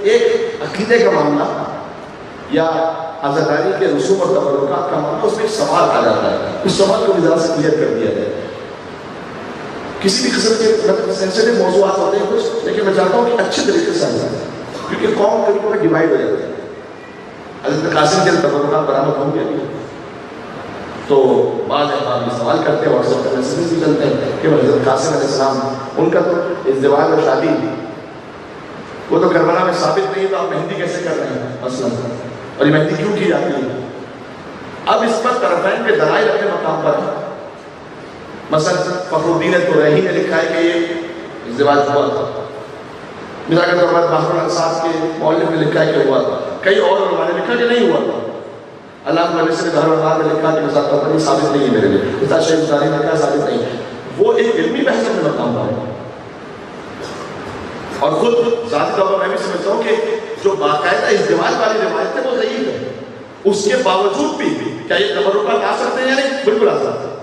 ایک عقیدے کا معاملہ یا عزاداری کے رسوم اور تبرکات کا معاملہ، اس میں ایک سوال آ جاتا ہے، اس سوال کو بھی ذرا سے کلیئر کر دیا جائے۔ کسی بھی قسم کے سینسیٹیو موضوعات ہوتے ہیں کچھ، لیکن میں چاہتا ہوں کہ اچھے طریقے سے آ جائے، کیونکہ قوم کبھی کبھی ڈیوائڈ ہو جاتی ہے۔ حضرت قاسم کے تبرکات برآمد ہوں گے تو بعض احباب یہ سوال کرتے ہیں، واٹس ایپ پہ میسیجز بھی چلتے ہیں کہ حضرت قاسم علیہ السلام ان کا تو ازدواج اور شادی وہ تو کربلا میں ثابت نہیں، تو آپ مہندی کیسے کر رہے ہیں مثلا، اور یہ مہندی کیوں کی جاتی ہے؟ اب اس پر طرفین کے دلائل اپنے مقام پر ہیں۔ مثلا فخر الدین ترہی نے لکھا ہے کہ یہ ازدواج ہوا تھا، مثال کے طور پر بحر الانصاف کے مؤلف نے لکھا ہے کہ ہوا تھا، کئی اور علماء نے لکھا کہ نہیں ہوا تھا۔ علامہ مجلس نے بحر الانوار میں لکھا کہ مثال طور پر یہ ثابت نہیں ہے میرے لیے، استاد شیخ بخاری نے کہا ثابت نہیں ہے۔ وہ ایک علمی بحث میں مقام پر ہے، اور خود ذاتی طور پر میں بھی سمجھتا ہوں کہ جو باقاعدہ ازدواج والی روایت ہے وہ ضعیف ہے، اس کے باوجود بھی کیا یہ تبرکات آ سکتے ہیں یا نہیں؟ بالکل آ سکتے ہیں۔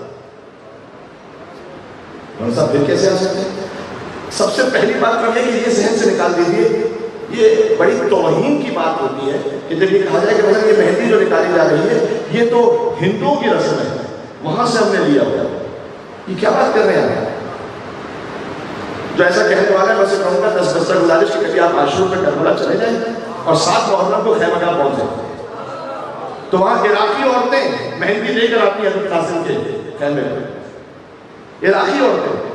صاحب پھر کیسے آ سکتے ہیں؟ سب سے پہلی بات تو یہ کہ یہ ذہن سے نکال دیجیے، یہ بڑی توہین کی بات ہوتی ہے کہ جب یہ کہا جائے کہ مثلا یہ مہندی جو نکالی جا رہی ہے یہ تو ہندوؤں کی رسم ہے، وہاں سے ہم نے لیا ہوا، یہ کیا بات کر رہے ہیں؟ جو ایسا کہنے والا ہے میں سے کہوں گا 10 بستر گزارش کہ کبھی آپ عاشور میں کربلا چلے جائیں اور 7 محرم کو خیمہ گاہ پہنچ جائیں، تو وہاں عراقی عورتیں مہندی لے کر آتی ہیں حضرت قاسم کے خیمے میں، عراقی عورتیں،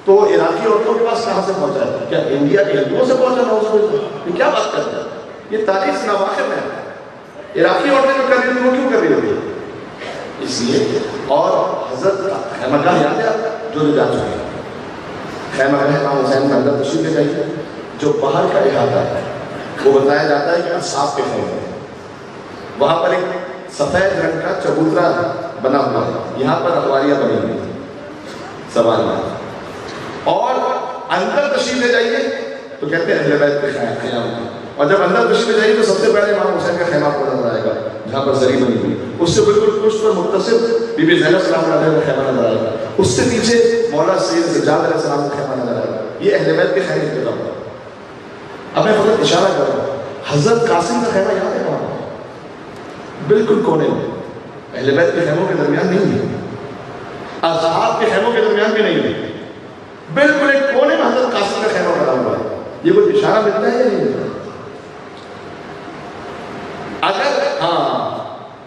تو عراقی عورتوں کے پاس کہاں سے پہنچا ہے؟ کیا انڈیا کے ہندوؤں سے پہنچا ہے؟ یہ کیا بات کرتے ہیں؟ یہ تاریخ سے ناواقف ہے۔ عراقی عورتیں جو کر رہی تھی وہ کیوں کر رہی ہوتی ہے؟ اس لیے، اور حضرت خیمہ گاہ یاد ہے جو جا چکے ہیں، خیمہ گاہ امام حسین کا اندر تشریف لے جائیے، جو باہر کا احاطہ ہے وہ بتایا جاتا ہے کہ اصحاب کے خیمے ہیں، وہاں پر ایک سفید رنگ کا چبوترا بنا ہوا ہے، یہاں پر اخباریاں بنی ہوئی ہیں سوال میں، اور اندر تشریف لے جائیے تو کہتے ہیں اہل بیت کے خیام، اور جب اندر تشریف لے جائیے تو سب سے پہلے امام حسین کا خیمہ کو نظر آئے گا جہاں پر زری بنی ہوئی، اس سے بالکل پشت پر متصل بی بی زینب سلام علیہ کا خیمہ نظر آئے گا، اس سے پیچھے مولا سید سجاد علیہ السلام کا خیمہ نظر آئے گا، یہ اہل بیت کے خیمے کی جگہ پر۔ اب میں فقط اشارہ کر رہا ہوں، حضرت قاسم کا خیمہ یاد ہے وہاں بالکل کونے میں، اہل بیت کے خیموں کے درمیان نہیں ہے، اصحاب کے خیموں کے درمیان بھی نہیں ہے، بالکل ایک کونے میں حضرت قاسم کا خیمہ بنا ہوا ہے۔ یہ کوئی اشارہ ملتا ہے یا نہیں ملتا؟ اگر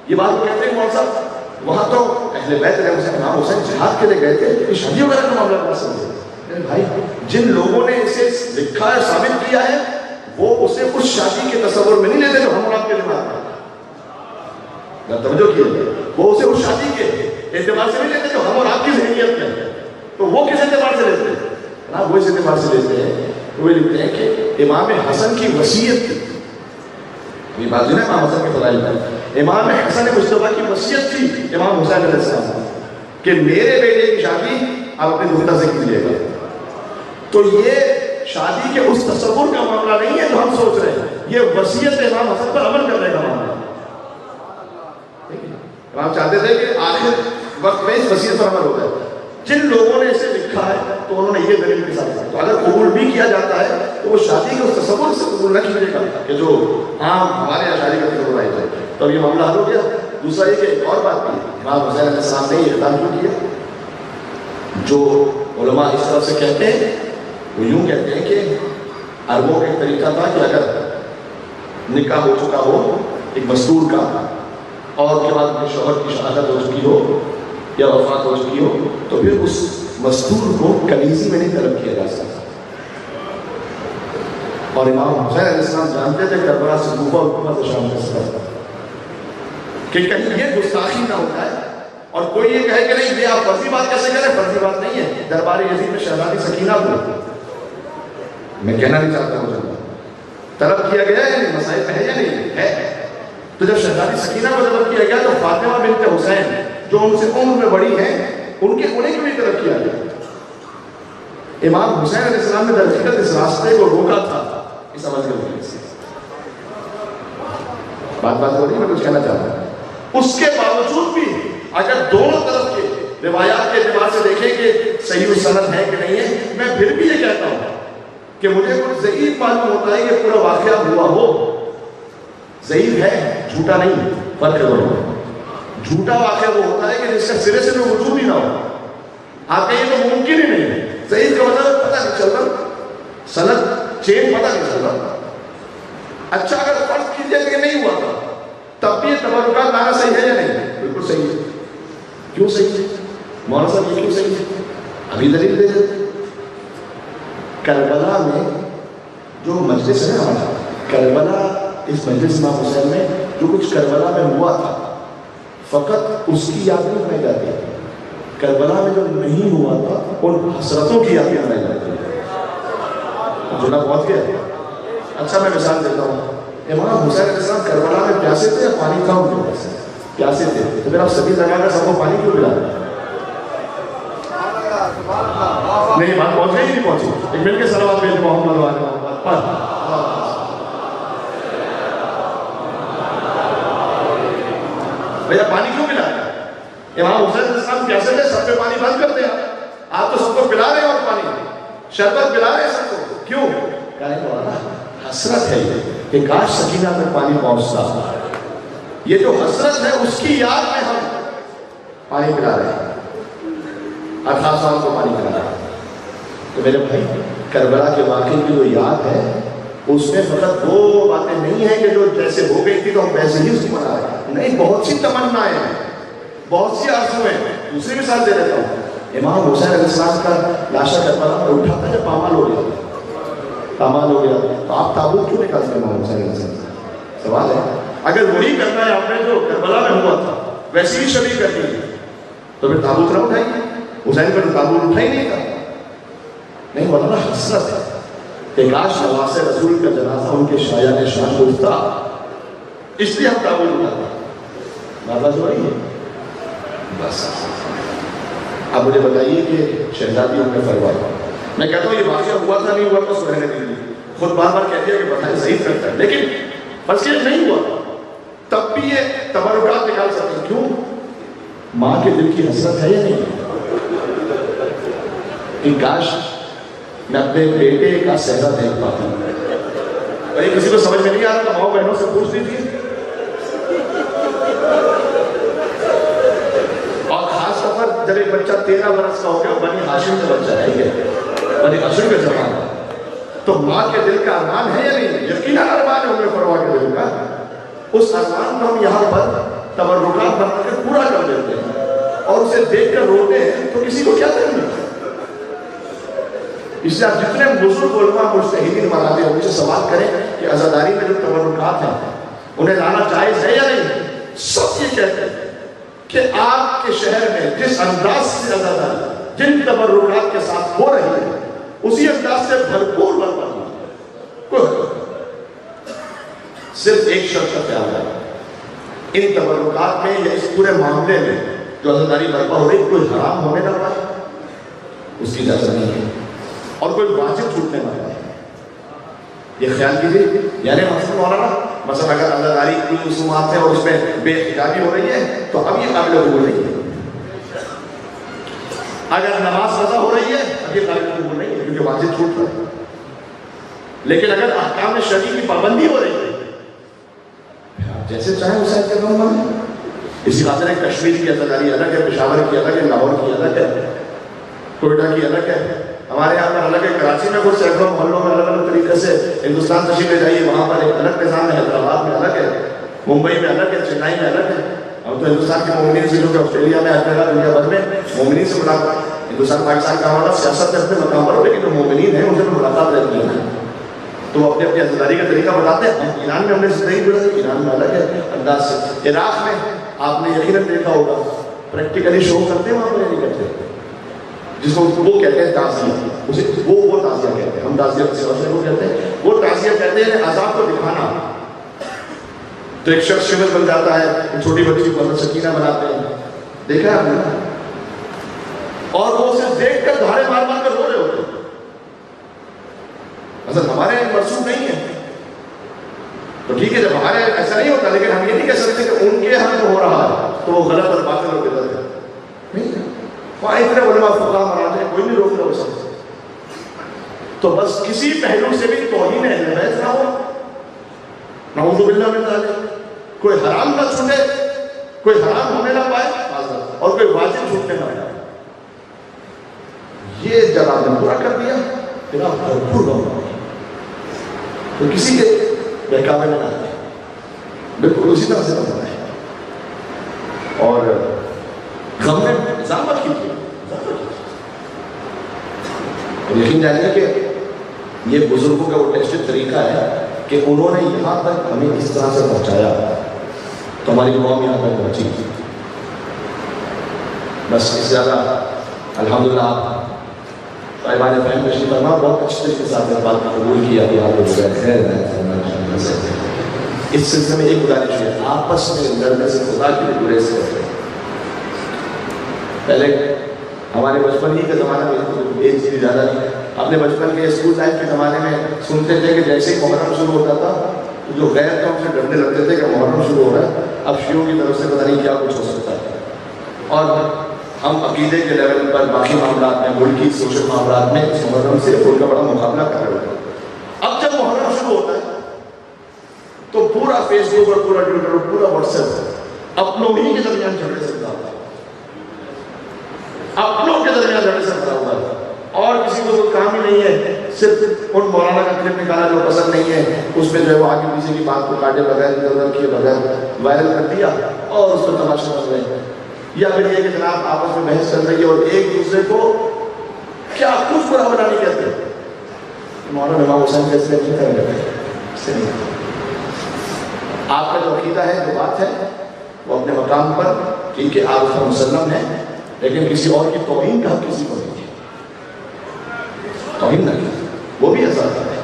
یہ بات کہتے ہیں مولانا صاحب وہاں تو اہل بیت علیہ السلام امام حسین جہاد کے لیے گئے تھے، شادی وغیرہ کا معاملہ نہ سمجھے بھائی، جن لوگوں نے اسے لکھا ہے ثابت کیا ہے وہ اسے اس شادی کے تصور میں نہیں لیتے جو ہم آپ کے دماغ میں، توجہ کیجیے، وہ اسے اس شادی کے اعتبار سے نہیں لیتے جو ہم اور آپ کی ذہنیت میں، تو وہ کس اعتبار سے لیتے ہیں؟ وہ اس اعتبار سے لیتے ہیں، وہ لکھتے ہیں کہ امام حسن کی وصیت تھی، یہ بات جو ہے امام حسن کے فضائل میں، امام حسن مصطفیٰ کی وصیت تھی امام حسین علیہ السلام کہ میرے بیٹے کی شادی آپ اپنی دختر سے کیجیے گا، تو یہ شادی کے اس تصور کا معاملہ نہیں ہے جو ہم سوچ رہے ہیں، یہ وصیت امام حسن پر عمل کرنے کا معاملہ ہے۔ امام چاہتے تھے کہ آخر وقت میں اس وصیت پر عمل ہوتا ہے، جن لوگوں نے اسے لکھا ہے تو انہوں نے یہ دلیل کے ساتھ، تو اگر قبول بھی کیا جاتا ہے تو وہ شادی کے اس تصور سے قبول نہ کیجیے گا کہ جو عام ہمارے یہاں شادی کا تصور آئی جائے، تو یہ معاملہ حل ہو گیا۔ دوسرا یہ کہ ایک اور بات بھی، امام حسین علیہ السلام نے یہ اقدام کیوں کیا؟ جو علماء اس طرف سے کہتے ہیں وہ یوں کہتے ہیں کہ عربوں کا ایک طریقہ تھا کہ اگر نکاح ہو چکا ہو ایک مستور کا اور اس کے بعد اپنے شوہر کی شہادت ہو چکی ہو یا وفات ہو چکی ہو تو پھر اس مستور کو کنیزی میں نہیں طلب کیا جا سکتا، اور امام حسین علیہ السلام جانتے تھے کربلا سے کوفہ اور کوفہ سے شام کا سفر کہ کہیں یہ گستاخی نہ ہوتا ہے، اور کوئی یہ کہے کہ نہیں یہ آپ فرضی بات کیسے کریں، فرضی بات نہیں ہے، دربار یزید میں شہزادی سکینہ کو میں کہنا نہیں چاہتا ہوں طلب کیا گیا ہے، مسائل میں ہے یا نہیں ہے، تو جب شہزادی سکینہ کو طلب کیا گیا تو فاطمہ بنت حسین جو ان سے عمر میں بڑی ہیں انہیں کو بھی طلب کیا گیا۔ امام حسین علیہ السلام نے درحقیقت اس راستے کو روکا تھا اس عمل کے وجہ سے، بات ہو رہی ہے، میں کچھ کہنا چاہتا ہوں۔ اس کے باوجود بھی اگر دونوں طرف کے روایات کے اعتبار سے دیکھیں کہ صحیح السند ہے کہ نہیں ہے، میں پھر بھی یہ کہتا ہوں کہ مجھے کچھ ضعیف معلوم ہوتا ہے کہ پورا واقعہ ہوا ہو. ضعیف ہے، جھوٹا نہیں، فرق کرو. جھوٹا واقعہ وہ ہوتا ہے کہ جس کا سرے سے کوئی وجود ہی نہ ہو. آپ کہیں تو ممکن ہی نہیں ہے. ضعیف کا مطلب پتہ نہیں چل رہا، سند چین پتہ نہیں چل رہا. اچھا اگر فرض کیجیے کہ نہیں ہوا تھا تب بھی یہ تبرکات لانا صحیح ہے یا نہیں؟ بالکل صحیح ہے. کیوں صحیح ہے مولانا صاحب؟ یہ کیوں صحیح ہے؟ ابھی دلیل دے دیتے. کربلا میں جو مجلس ہے نا ہمارا، کربلا، اس مجلس امام حسین میں جو کچھ کربلا میں ہوا تھا فقط اس کی یاد میں بنائی جاتی ہے. کربلا میں جو نہیں ہوا تھا ان حسرتوں کی یاد میں بنائی جاتی ہے. جملہ پہنچ گیا؟ اچھا میں مثال دیتا ہوں. امام حسین علیہ السلام کربلا میں پیاسے تھے یا پانی تھا ان کے پاس؟ پیاسے تھے. تو پھر آپ سبھی لگا کر سب کو پانی کیوں پلا رہے ہیں؟ نہیں بات پہنچ گئی نہیں پہنچی؟ ایک مل کے صلوات بھیج محمد والے محمد پر. بھیا پانی کیوں پلا رہے ہیں؟ امام حسین علیہ السلام پیاسے تھے، سب پہ پانی بند کر دیا. آپ تو سب کو پلا رہے ہیں اور پانی شربت پلا رہے ہیں سب کو. کیوں؟ کہنے کو حسرت ہے کہ کاش سکینہ تک پانی پہنچتا. یہ جو حسرت ہے اس کی یاد میں ہم پانی پلا رہے ہیں. 18 سال کو پانی پلا رہے ہیں. تو میرے بھائی کربلا کے واقعے کی جو یاد ہے اس میں فقط وہ باتیں نہیں ہیں کہ جو جیسے ہو گئی تھی تو ہم ویسے ہی اس کو منا رہے ہیں. نہیں، بہت سی تمنائیں ہیں، بہت سی آرزویں ہیں. دوسری مثال دے دیتا ہوں. امام حسین علیہ السلام کا لاشا کربلا میں اٹھا تھا جب پامال ہو گیا. پامال ہو گیا تو آپ تابوت کیوں نکالتے ہیں امام حسین علیہ السلام؟ سوال ہے. اگر وہی کرنا ہے آپ نے جو کربلا میں ہوا تھا ویسے ہی شبیہ کرنی ہے تو پھر تابوت نہ اٹھائیے. حسین پر تابوت اٹھا ہی نہیں تھا. نہیں مولانا حسرت ہے کہ کاش نواز رسول کا جنازہ ان کے شایان شان کو اٹھتا، اس لیے ہم تابوت اٹھاتے. بات ہو رہی ہے؟ بس اب مجھے بتائیے کہ شہزادی ہم نے فرمایا. میں کہتا ہوں یہ واقعہ ہوا تھا نہیں ہوا تو سہنے دیجیے. خود بار بار کہتی ہے کہ بتائیں صحیح کرتا ہے، لیکن بس یہ نہیں ہوا تب بھی یہ تبرکات نکال سکتے ہیں. کیوں؟ ماں کے دل کی حسرت ہے یا نہیں کہ کاش میں اپنے بیٹے کا صحرا دیکھ پاتا ہوں. اور کسی کو سمجھ میں نہیں آ رہا تو ماں بہنوں سے پوچھ لیجیے. اور خاص طور پر جب ایک بچہ 13 برس کا ہو گیا، بنی ہاشم کا بچہ ہے، یہ بنی ہاشم کا جوان، تو ماں کے دل کا ارمان ہے یا نہیں؟ یقیناً ارمان ہے ام فروا کے دل کا. اس ارمان کو ہم یہاں پر تبرکات بنا کر پورا کر دیتے ہیں اور اسے دیکھ کر روتے ہیں تو کسی کو کیا کریں گے؟ اس سے آپ جتنے بزرگ علماء مجتہدین مراتے ہیں ان سے سوال کریں کہ عزاداری میں جو تبرکات ہیں انہیں لانا جائز ہے یا نہیں. سب یہ کہتے ہیں کہ آپ کے شہر میں جس انداز سے عزاداری جن تبرکات کے ساتھ ہو رہی ہے اسی انداز سے بھرپور برپا کوئی صرف ایک شرط کا خیال ہے. ان تبرکات میں یا اس پورے معاملے میں جو عزاداری برپا ہو رہی کوئی حرام ہونے نہ پائے، اس کی اجازت نہیں ہے، اور کوئی واجب چھوٹنے نہ پائے. یہ خیال کیجیے. یعنی مثلا اگر عزاداری کی رسومات ہیں اور اس میں بے احتجاجی ہو رہی ہے تو اب یہ قابل قبول نہیں ہے. اگر نماز قضا ہو رہی ہے اب یہ قابل قبول نہیں ہے کیونکہ واجب چھوٹ رہا ہے. لیکن اگر احکام شرعی کی پابندی ہو رہی ہے جیسے چاہیں اسے کے کام بنے. اسی خاطر ہے کشمیر کی عزاداری الگ ہے، پشاور کی الگ ہے، لاہور کی الگ ہے، کوئٹہ کی الگ ہے، ہمارے یہاں پر الگ ہے. کراچی میں کچھ سینکڑوں محلوں میں الگ الگ طریقے سے ہندوستان تشریف لے جائیے وہاں پر ایک الگ نظام ہے. حیدرآباد میں الگ ہے، ممبئی میں الگ ہے، چنئی میں الگ ہے. ہم تو ہندوستان کے مومنین سے جو کہ آسٹریلیا میں ہر جگہ دنیا بھر میں مومنین سے ملاقات. ہندوستان پاکستان کا ہمارا سیاست کے اپنے مقام پر ہو لیکن جو مومنین ہیں ان سے ملاقات رہتی ہے تو وہ اپنی عزاداری کا طریقہ بتاتے ہیں. ایران میں ہم نے زندگی گزاری، ایران میں الگ ہے انداز سے. عراق میں آپ نے یقیناً دیکھا ہوگا پریکٹیکلی شو کرتے ہیں وہاں پر نہیں کرتے، جس کو وہ کہتے ہیں تعزیہ. اسے وہ تعزیہ کہتے ہیں، ہم تعزیہ سے وہ کہتے ہیں. وہ تعزیہ کہتے ہیں عذاب کو دکھانا. تو ایک شخص شمس بن جاتا ہے، ایک چھوٹی بچی کو حضرت سکینہ بناتے ہیں، دیکھا ہے آپ نے، اور وہ اسے دیکھ کر دھارے مار مار کر رو رہے ہوتے ہیں. حضرت ہمارے مرسوم نہیں ہے تو ٹھیک ہے، جب ہمارے ایسا نہیں ہوتا، لیکن ہم یہ نہیں کہہ سکتے کہ ان کے یہاں جو ہو رہا ہے تو وہ غلط اور باطل اور بدعت ہے. نہیں، اتنے علماء فقہاء مراتے ہیں، کوئی نہیں روک رہا وہ سب. تو بس کسی پہلو سے بھی توہین اہل بیت نہ ہو، نعوذ باللہ من ذالک، کوئی حرام نہ چھوٹے، کوئی حرام ہونے نہ پائے اور کوئی واجب چھوٹنے نہ پائے. یہ جب آپ نے پورا کر دیا پھر آپ بھرپور غم تو کسی کے بہکاوے میں نہ آتے، بالکل اسی طرح سے بنانا ہے. اور غم میں اضافہ کیجیے، اور یقین جانیے کہ یہ بزرگوں کا وہ ٹیسٹڈ طریقہ ہے کہ انہوں نے یہاں تک ہمیں اس طرح سے پہنچایا تو ہماری قوم یہاں تک پہنچی. بس اس سے زیادہ الحمدللہ آپ صاحبان فہم تشریف فرما بہت اچھے طریقے سے آپ نے بات قبول کیا کہ آپ لوگ خیر اس سلسلے میں ایک گزارش ہے، آپس میں لڑنے سے خدا کے لیے گریز کرتے ہیں. پہلے ہمارے بچپن ہی کے زمانے میں ایک چیز زیادہ نہیں، اپنے بچپن کے اسکول لائف کے زمانے میں سنتے تھے کہ جیسے ہی محرم شروع ہوتا تھا جو غیر تھے ان سے ڈرنے لگتے تھے کہ محرم شروع ہو رہا ہے، اب شیعوں کی طرف سے پتہ نہیں کیا کچھ ہو سکتا ہے. اور ہم عقیدے کے لیول پر باقی معاملات میں، ملکی سوشل معاملات میں اس محرم سے ان کا بڑا مقابلہ کر رہے ہوتے ہیں. اب جب محرم شروع ہوتا ہے تو پورا فیس بک اور پورا ٹویٹر اور پورا واٹس ایپ اپنوں ہی کے درمیان جھگڑے سے بھرا ہوا ہے، اپنوں کے درمیان جھگڑے سے بھرا ہوا ہے، اور کسی کو کوئی کام ہی نہیں ہے، صرف ان مولانا کا کلپ نکالا جو پسند نہیں ہے، اس میں جو ہے وہ آگے پیچھے کی بات کو کاٹے بغیر ادھر ادھر کیے بغیر وائرل کر دیا اور اس کو تماشا کر رہے ہیں. یا پھر یہ کہ جناب آپس میں بحث چل رہی ہے اور ایک دوسرے کو کیا کچھ برا بنا نہیں کہتے. مولانا امام حسین جیسے نہیں کریں گے. آپ کا جو عقیدہ ہے، جو بات ہے، وہ اپنے مقام پر ٹھیک ہے، آپ اس کا مسلم ہے، لیکن کسی اور کی توہین کا حق کسی کو نہیں ہے. توہین نہ کی، وہ بھی عزت ہے.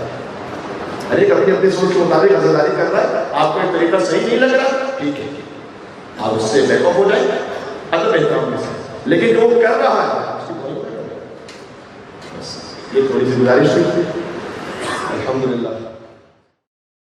ہر ایک اپنی اپنی سوچ کے مطابق عزاداری کر رہا ہے. آپ کو ایک طریقہ صحیح نہیں لگ رہا، ٹھیک ہے، آپ اس سے بیک آف ہو جائیں ادب احترام سے، لیکن جو وہ کر رہا ہے اس کی توہین نہ کریں. بس یہ تھوڑی سی گزارش ہوئی. الحمدللہ.